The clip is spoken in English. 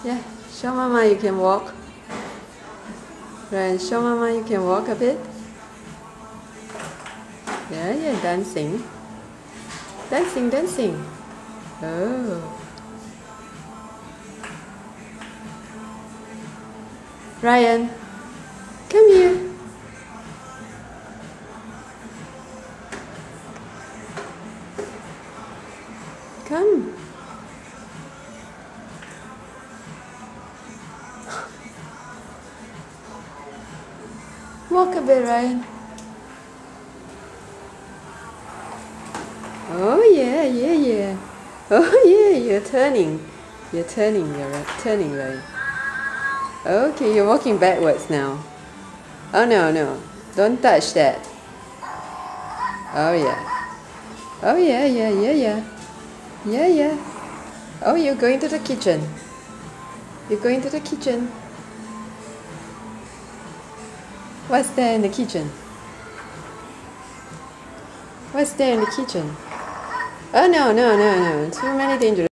Yeah, show Mama you can walk. Ryan, show Mama you can walk a bit. Yeah, you're dancing. Dancing, dancing. Oh. Ryan, come here. Come. Walk a bit, Ryan. Oh yeah, yeah, yeah. Oh yeah, you're turning. You're turning, turning, Ryan. Okay, you're walking backwards now. Oh no, no. Don't touch that. Oh yeah. Oh yeah, yeah, yeah, yeah. Yeah, yeah. Oh, you're going to the kitchen. You're going to the kitchen. What's there in the kitchen? What's there in the kitchen? Oh no, no, no, no. Too many dangerous.